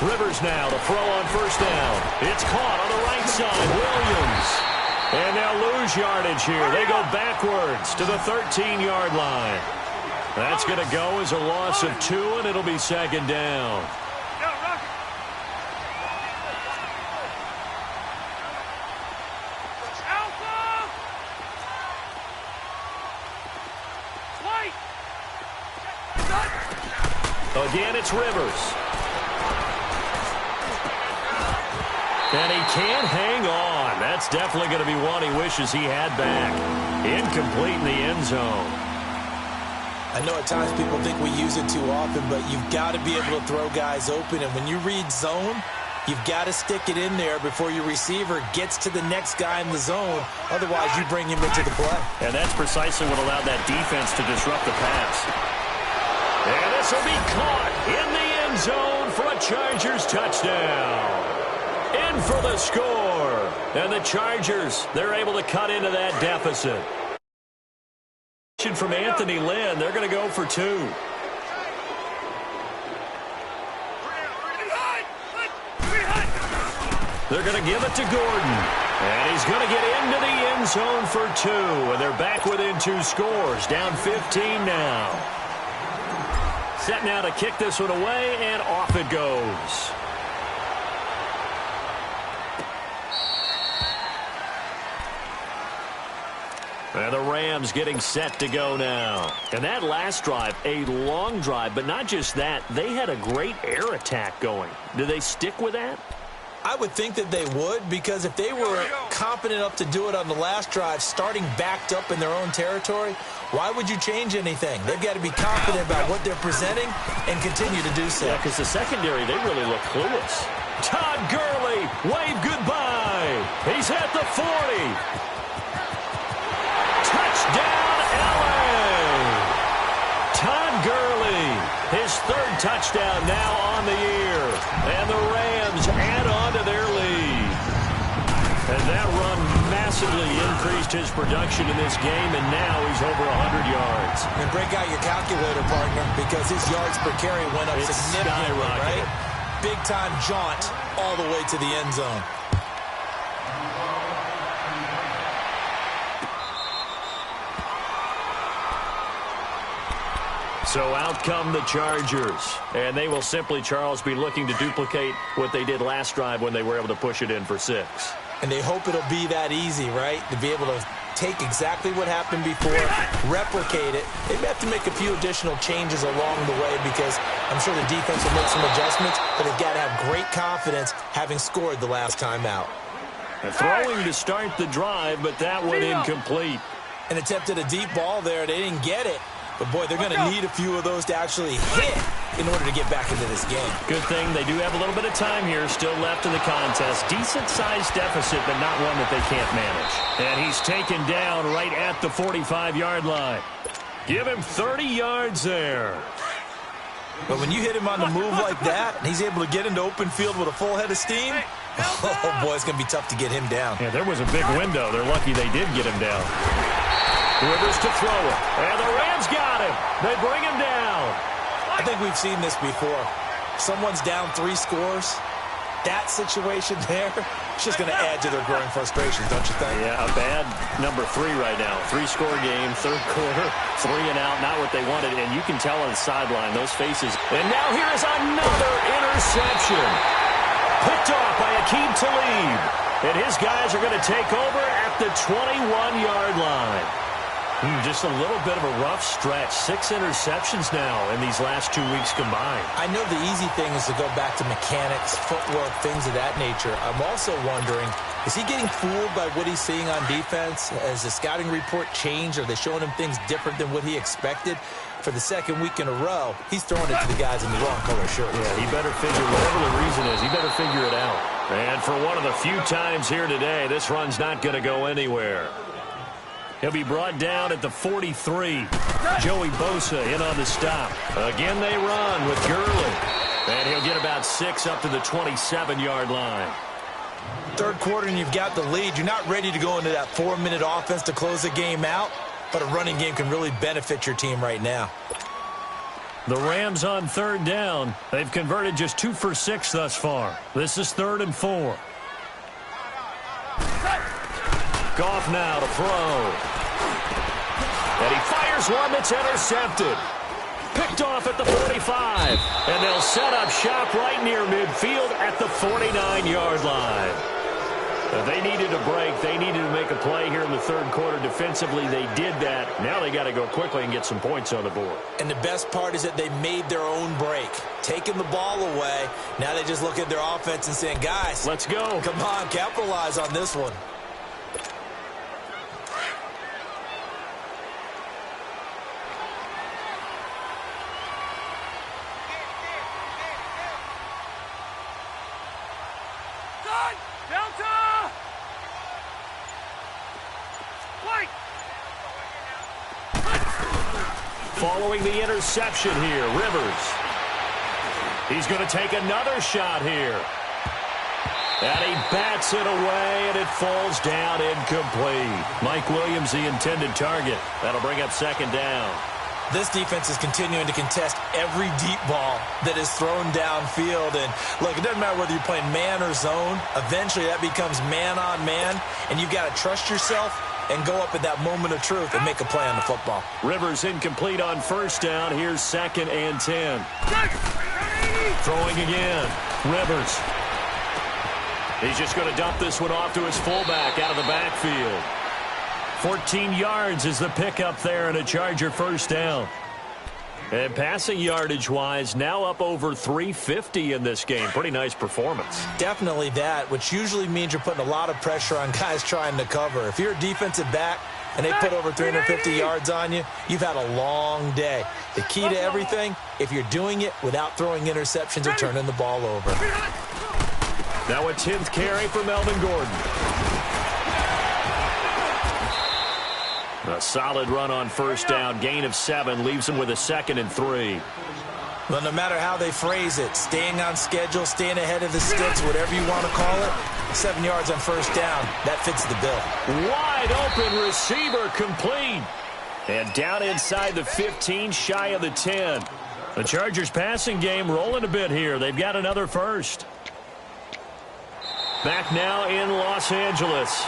S2: Rivers now to throw on first down. It's caught on the right side. Williams. And they'll lose yardage here. They go backwards to the 13-yard line. That's going to go as a loss of 2, and it'll be 2nd down. Again, it's Rivers. And he can't hang on. That's definitely going to be one he wishes he had back. Incomplete in the end zone.
S4: I know at times people think we use it too often, but you've got to be able to throw guys open. And when you read zone, you've got to stick it in there before your receiver gets to the next guy in the zone. Otherwise, you bring him into the play.
S2: And that's precisely what allowed that defense to disrupt the pass. And this will be caught in the end zone for a Chargers touchdown. In for the score. And the Chargers, they're able to cut into that deficit. From Anthony Lynn, they're going to go for 2. They're going to give it to Gordon. And he's going to get into the end zone for 2. And they're back within 2 scores. Down 15 now. Set now to kick this one away, and off it goes. And the Rams getting set to go now. And that last drive, a long drive, but not just that. They had a great air attack going. Do they stick with that?
S4: I would think that they would, because if they were confident enough to do it on the last drive, starting backed up in their own territory, why would you change anything? They've got to be confident about what they're presenting and continue to do so.
S2: Yeah, because the secondary, they really look clueless. Todd Gurley, wave goodbye. He's at the 40. Touchdown, LA! Todd Gurley, his 3rd touchdown now on the year. And the Rams add on to their lead. And that run massively increased his production in this game, and now he's over 100 yards.
S4: And break out your calculator, partner, because his yards per carry went up significantly, right? Big-time jaunt all the way to the end zone.
S2: So out come the Chargers. And they will simply, Charles, be looking to duplicate what they did last drive when they were able to push it in for 6.
S4: And they hope it'll be that easy, right? To be able to take exactly what happened before, replicate it. They may have to make a few additional changes along the way, because I'm sure the defense will make some adjustments, but they've got to have great confidence having scored the last time out.
S2: And throwing to start the drive, but that one incomplete.
S4: And attempted a deep ball there. They didn't get it. But, boy, they're going to need a few of those to actually hit in order to get back into this game.
S2: Good thing they do have a little bit of time here still left in the contest. Decent-sized deficit, but not one that they can't manage. And he's taken down right at the 45-yard line. Give him 30 yards there.
S4: But when you hit him on the move like that, and he's able to get into open field with a full head of steam, oh, boy, it's going to be tough to get him down.
S2: Yeah, there was a big window. They're lucky they did get him down. Rivers to throw it. And the Rams got him. They bring him down.
S4: I think we've seen this before. Someone's down 3 scores. That situation there, it's just going to add to their growing frustrations, don't you think?
S2: Yeah, a bad number 3 right now. 3-score game, 3rd quarter, 3 and out, not what they wanted. And you can tell on the sideline, those faces. And now here is another interception. Picked off by Aqib Talib. And his guys are going to take over at the 21-yard line. Just a little bit of a rough stretch. 6 interceptions now in these last 2 weeks combined.
S4: I know the easy thing is to go back to mechanics, footwork, things of that nature. I'm also wondering, is he getting fooled by what he's seeing on defense? Has the scouting report changed? Are they showing him things different than what he expected? For the 2nd week in a row, he's throwing it to the guys in the wrong color shirt.
S2: Yeah, he better figure, whatever the reason is, he better figure it out. And for one of the few times here today, this run's not going to go anywhere. He'll be brought down at the 43. Joey Bosa in on the stop. Again, they run with Gurley. And he'll get about 6 up to the 27-yard line.
S4: 3rd quarter and you've got the lead. You're not ready to go into that 4-minute offense to close the game out, but a running game can really benefit your team right now.
S2: The Rams on 3rd down. They've converted just 2 for 6 thus far. This is 3rd and 4. Goff now to throw. And he fires one that's intercepted. Picked off at the 45. And they'll set up shop right near midfield at the 49-yard line. They needed a break. They needed to make a play here in the 3rd quarter. Defensively, they did that. Now they got to go quickly and get some points on the board.
S4: And the best part is that they made their own break. Taking the ball away. Now they just look at their offense and saying, guys,
S2: let's go.
S4: Come on, capitalize on this one.
S2: Following the interception here, Rivers. He's going to take another shot here. And he bats it away, and it falls down incomplete. Mike Williams, the intended target. That'll bring up 2nd down.
S4: This defense is continuing to contest every deep ball that is thrown downfield. And look, it doesn't matter whether you're playing man or zone. Eventually, that becomes man on man, and you've got to trust yourself and go up at that moment of truth and make a play on the football.
S2: Rivers incomplete on first down. Here's 2nd and 10. Throwing again. Rivers. He's just going to dump this one off to his fullback out of the backfield. 14 yards is the pickup there and a Charger first down. And passing yardage-wise, now up over 350 in this game. Pretty nice performance.
S4: Definitely that, which usually means you're putting a lot of pressure on guys trying to cover. If you're a defensive back and they put over 350 yards on you, you've had a long day. The key to everything, if you're doing it without throwing interceptions or turning the ball over.
S2: Now a 10th carry for Melvin Gordon. A solid run on first down. Gain of 7 leaves him with a 2nd and 3.
S4: Well, no matter how they phrase it, staying on schedule, staying ahead of the sticks, whatever you want to call it, 7 yards on first down, that fits the bill.
S2: Wide open receiver complete. And down inside the 15, shy of the 10. The Chargers passing game rolling a bit here. They've got another first. Back now in Los Angeles.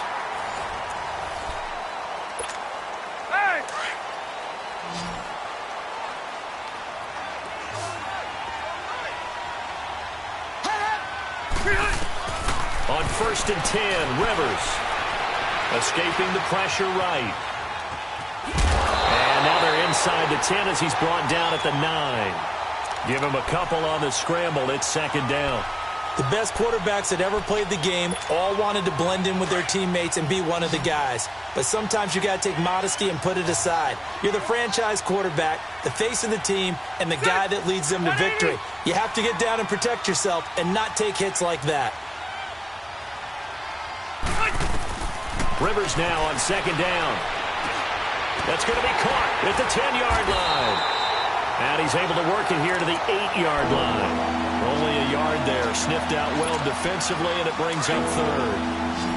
S2: On 1st and 10, Rivers escaping the pressure right. And now they're inside the 10 as he's brought down at the 9. Give him a couple on the scramble. It's 2nd down.
S4: The best quarterbacks that ever played the game all wanted to blend in with their teammates and be one of the guys. But sometimes you got to take modesty and put it aside. You're the franchise quarterback, the face of the team, and the guy that leads them to victory. You have to get down and protect yourself and not take hits like that.
S2: Rivers now on 2nd down. That's going to be caught at the 10-yard line. And he's able to work it here to the 8-yard line. Only a yard there. Sniffed out well defensively, and it brings up 3rd.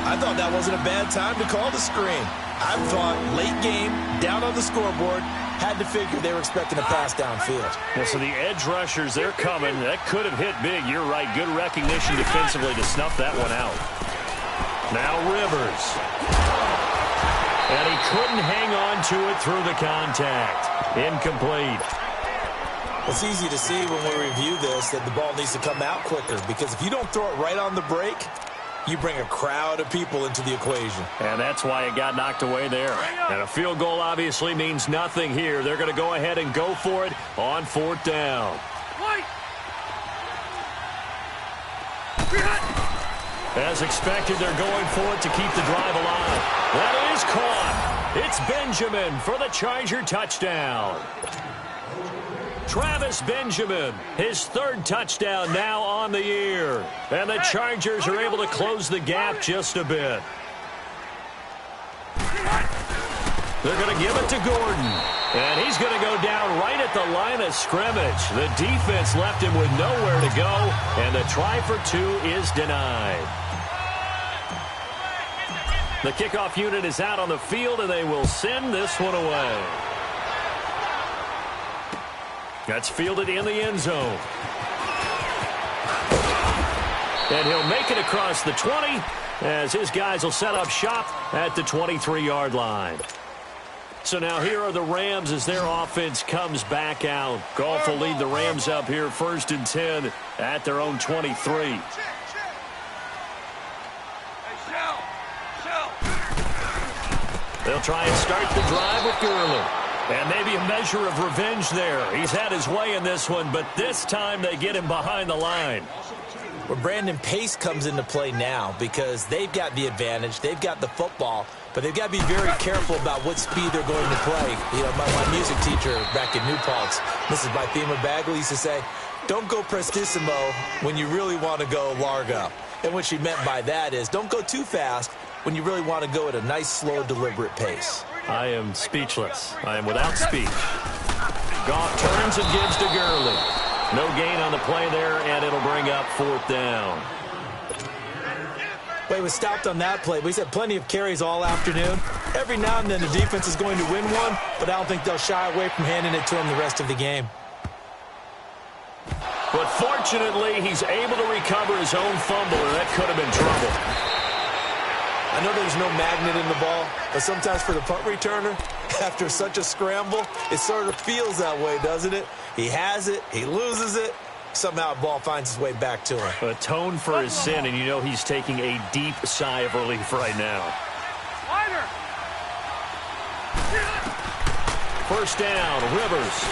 S4: I thought that wasn't a bad time to call the screen. I thought late game, down on the scoreboard, had to figure they were expecting a pass downfield.
S2: Yeah, so the edge rushers, they're coming. That could have hit big. You're right. Good recognition defensively to snuff that one out. Now Rivers. And he couldn't hang on to it through the contact. Incomplete.
S4: It's easy to see when we review this that the ball needs to come out quicker, because if you don't throw it right on the break, you bring a crowd of people into the equation.
S2: And that's why it got knocked away there. And a field goal obviously means nothing here. They're going to go ahead and go for it on 4th down. As expected, they're going for it to keep the drive alive. That is caught. It's Benjamin for the Charger touchdown. Travis Benjamin, his 3rd touchdown now on the year. And the Chargers are able to close the gap just a bit. They're going to give it to Gordon. And he's going to go down right at the line of scrimmage. The defense left him with nowhere to go. And the try for 2 is denied. The kickoff unit is out on the field, and they will send this one away. That's fielded in the end zone. And he'll make it across the 20 as his guys will set up shop at the 23-yard line. So now here are the Rams as their offense comes back out. Goff will lead the Rams up here 1st and 10 at their own 23. They'll try and start the drive with Gurley. And maybe a measure of revenge there. He's had his way in this one, but this time they get him behind the line.
S4: Well, Brandon, pace comes into play now because they've got the advantage. They've got the football, but they've got to be very careful about what speed they're going to play. You know, my music teacher back in New Paltz, Mrs. Bythema Bagley, used to say, don't go prestissimo when you really want to go largo. And what she meant by that is don't go too fast when you really want to go at a nice, slow, deliberate pace.
S2: I am speechless. I am without speech. Goff turns and gives to Gurley. No gain on the play there, and it'll bring up 4th down.
S4: But he was stopped on that play. But he's had plenty of carries all afternoon. Every now and then the defense is going to win one, but I don't think they'll shy away from handing it to him the rest of the game.
S2: But fortunately, he's able to recover his own fumble, and that could have been trouble.
S4: I know there's no magnet in the ball, but sometimes for the punt returner, after such a scramble, it sort of feels that way, doesn't it? He has it, he loses it, somehow the ball finds its way back to him.
S2: Atone for his sin, and you know he's taking a deep sigh of relief right now. First down, Rivers.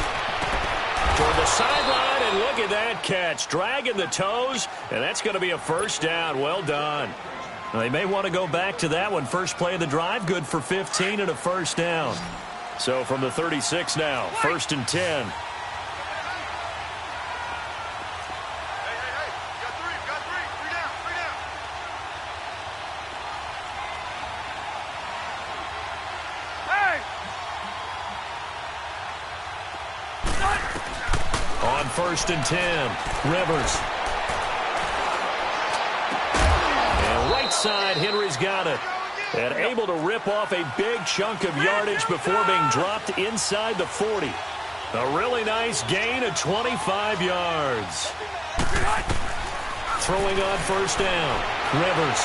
S2: Toward the sideline, and look at that catch. Dragging the toes, and that's going to be a first down. Well done. They may want to go back to that one. First play of the drive, good for 15 and a first down. So from the 36 now, 1st and 10. On 1st and 10, Rivers. And right side, Henry's got it. And able to rip off a big chunk of yardage before being dropped inside the 40. A really nice gain of 25 yards. Throwing on 1st down, Rivers.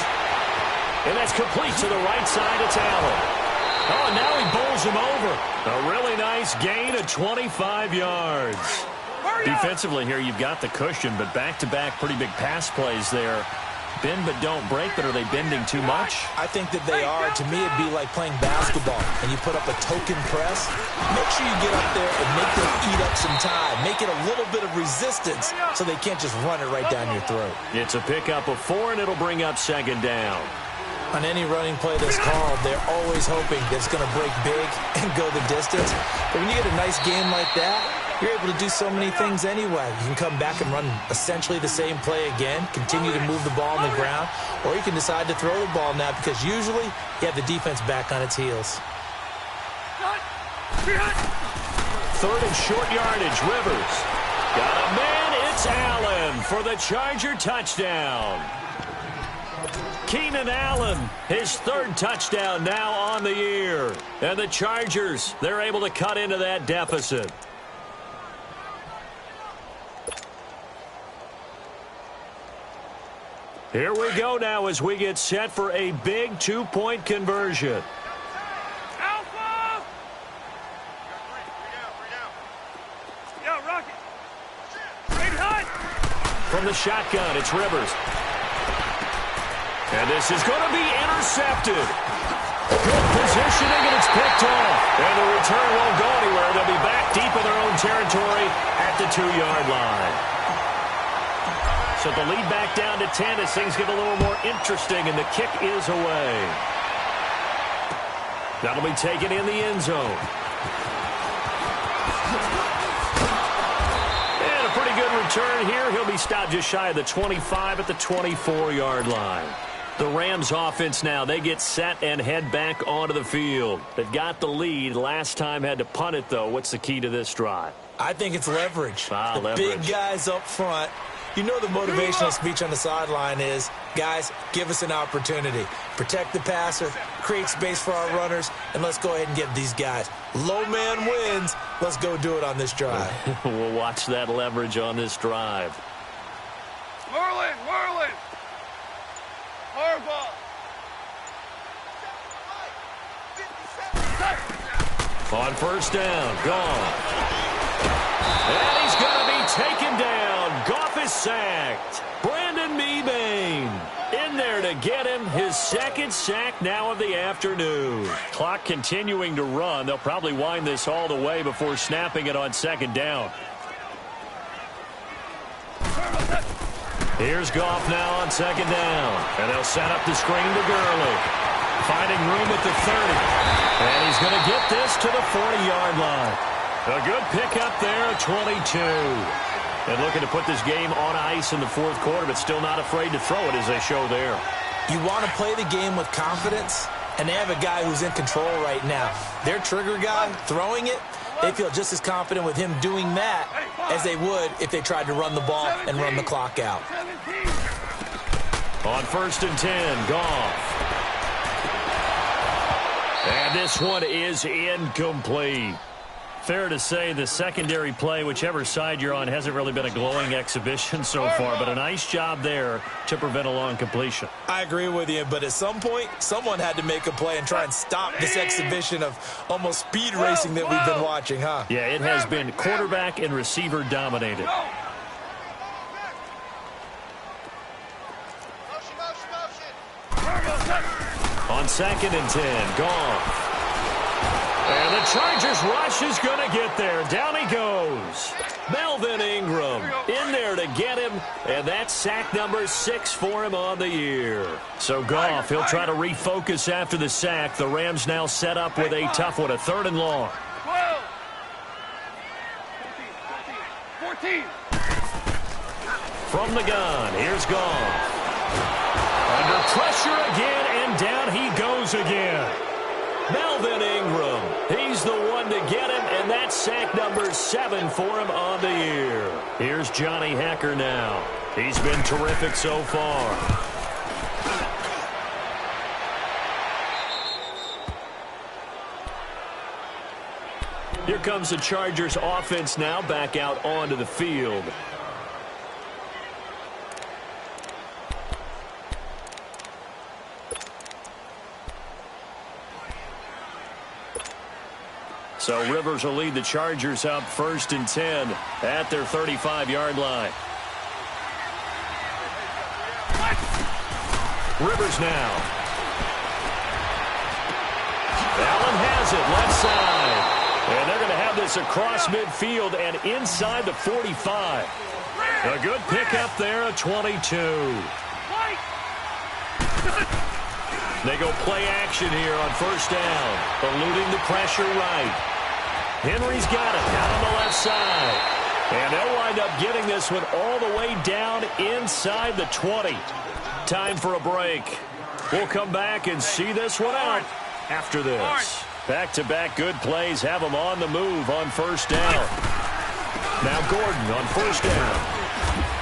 S2: And that's complete to the right side. It's Allen. Oh, and now he bowls him over. A really nice gain of 25 yards. Defensively here, you've got the cushion, but back-to-back pretty big pass plays there. Bend but don't break, but are they bending too much?
S4: I think that they are. To me, it'd be like playing basketball, and you put up a token press. Make sure you get up there and make them eat up some time. Make it a little bit of resistance so they can't just run it right down your throat.
S2: It's a pickup of 4, and it'll bring up 2nd down.
S4: On any running play that's called, they're always hoping that it's going to break big and go the distance. But when you get a nice game like that, you're able to do so many things anyway. You can come back and run essentially the same play again, continue to move the ball on the ground, or you can decide to throw the ball now because usually you have the defense back on its heels.
S2: 3rd and short yardage, Rivers. Got a man, it's Allen for the Charger touchdown. Keenan Allen, his 3rd touchdown now on the year. And the Chargers, they're able to cut into that deficit. Here we go now as we get set for a big 2-point conversion.
S3: Alpha! Rocket! Straight hut!
S2: From the shotgun, it's Rivers. And this is going to be intercepted. Good positioning, and it's picked off. And the return won't go anywhere. They'll be back deep in their own territory at the 2-yard line. So the lead back down to 10 as things get a little more interesting, and the kick is away. That'll be taken in the end zone. And a pretty good return here. He'll be stopped just shy of the 25 at the 24-yard line. The Rams offense now, they get set and head back onto the field. They've got the lead. Last time had to punt it, though. What's the key to this drive?
S4: I think it's leverage. The
S2: leverage.
S4: Big guys up front. You know the motivational speech on the sideline is, guys, give us an opportunity. Protect the passer, create space for our runners, and let's go ahead and get these guys. Low man wins. Let's go do it on this drive.
S2: We'll watch that leverage on this drive.
S3: Merlin! Hard ball!
S2: On 1st down, gone. And he's going to be taken down. Goff is sacked. Brandon Mebane in there to get him his 2nd sack now of the afternoon. Clock continuing to run. They'll probably wind this all the way before snapping it on 2nd down. Here's Goff now on 2nd down. And they'll set up the screen to Gurley. Finding room at the 30. And he's going to get this to the 40-yard line. A good pickup there at 22. And looking to put this game on ice in the 4th quarter, but still not afraid to throw it as they show there.
S4: You want to play the game with confidence, and they have a guy who's in control right now. Their trigger guy throwing it, they feel just as confident with him doing that as they would if they tried to run the ball and run the clock out.
S2: On 1st and 10, Goff. And this one is incomplete. Fair to say the secondary play, whichever side you're on, hasn't really been a glowing exhibition so far, but a nice job there to prevent a long completion.
S4: I agree with you, but at some point, someone had to make a play and try and stop this exhibition of almost speed racing that we've been watching, huh?
S2: Yeah, it has been quarterback and receiver dominated. On 2nd and 10, Goff. And the Chargers rush is going to get there. Down he goes. Melvin Ingram in there to get him, and that's sack number 6 for him on the year. So Goff, he'll try to refocus after the sack. The Rams now set up with a tough one, a 3rd and long.
S3: 14.
S2: From the gun, here's Goff. Under pressure again, and down he goes again. Melvin Ingram, he's the one to get him, and that's sack number 7 for him on the year. Here's Johnny Hekker now. He's been terrific so far. Here comes the Chargers offense now back out onto the field. So Rivers will lead the Chargers up 1st and 10 at their 35-yard line. Rivers now. Allen has it left side. And they're going to have this across midfield and inside the 45. A good pickup there at 22. They go play action here on 1st down. Eluding the pressure right. Henry's got it down on the left side. And they'll wind up getting this one all the way down inside the 20. Time for a break. We'll come back and see this one out after this. Back-to-back good plays have them on the move on 1st down. Now Gordon on 1st down.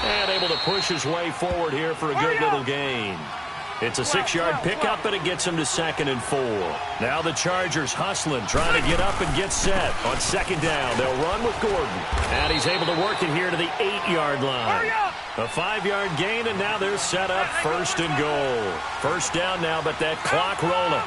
S2: And able to push his way forward here for a good little gain. It's a 6-yard pickup, and it gets him to 2nd and 4. Now the Chargers hustling, trying to get up and get set. On 2nd down, they'll run with Gordon. And he's able to work it here to the 8-yard line. A 5-yard gain, and now they're set up 1st and goal. 1st down now, but that clock rolling.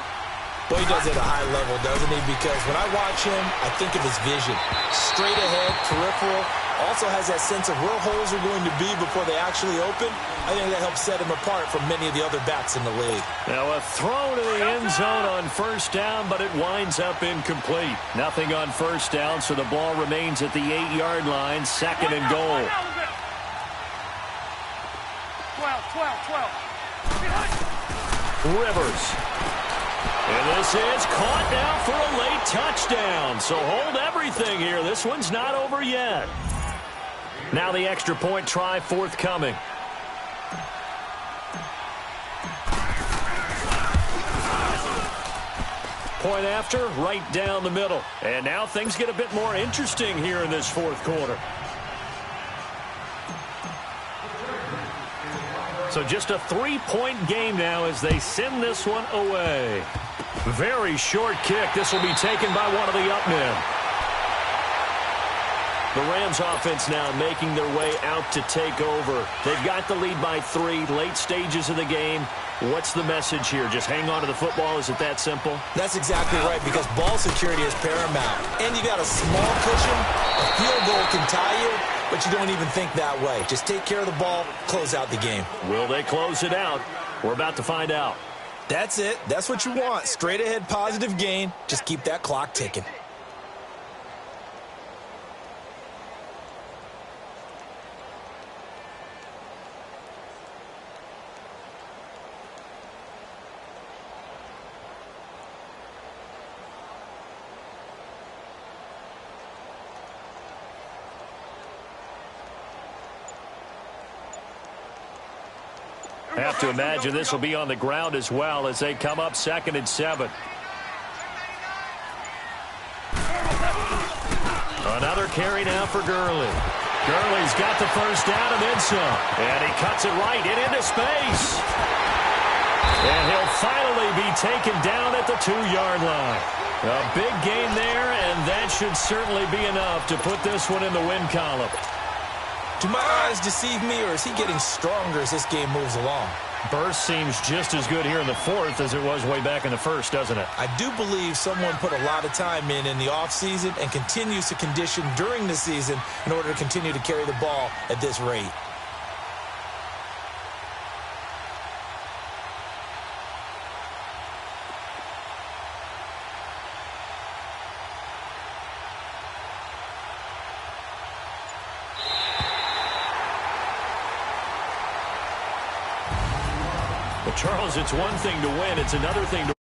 S4: Well, he does it at a high level, doesn't he? Because when I watch him, I think of his vision. Straight ahead, peripheral. Also has that sense of where holes are going to be before they actually open. I think that helps set him apart from many of the other backs in the league.
S2: Now a throw to the end zone on 1st down, but it winds up incomplete. Nothing on 1st down, so the ball remains at the 8-yard line, 2nd and goal.
S3: 12.
S2: Rivers. And this is caught now for a late touchdown. So hold everything here. This one's not over yet. Now the extra point try forthcoming. Point after, right down the middle. And now things get a bit more interesting here in this 4th quarter. So just a 3-point game now as they send this one away. Very short kick. This will be taken by one of the up men. The Rams offense now making their way out to take over. They've got the lead by 3, late stages of the game. What's the message here? Just hang on to the football? Is it that simple?
S4: That's exactly right, because ball security is paramount. And you got a small cushion. A field goal can tie you, but you don't even think that way. Just take care of the ball, close out the game.
S2: Will they close it out? We're about to find out.
S4: That's it. That's what you want. Straight ahead, positive gain. Just keep that clock ticking.
S2: Have to imagine this will be on the ground as well as they come up 2nd and 7. Another carry now for Gurley. Gurley's got the first down and then some. And he cuts it right into space. And he'll finally be taken down at the 2-yard line. A big gain there, and that should certainly be enough to put this one in the win column.
S4: Do my eyes deceive me, or is he getting stronger as this game moves along?
S2: Burst seems just as good here in the fourth as it was way back in the first, doesn't it?
S4: I do believe someone put a lot of time in the offseason and continues to condition during the season in order to continue to carry the ball at this rate.
S2: Charles, it's one thing to win. It's another thing to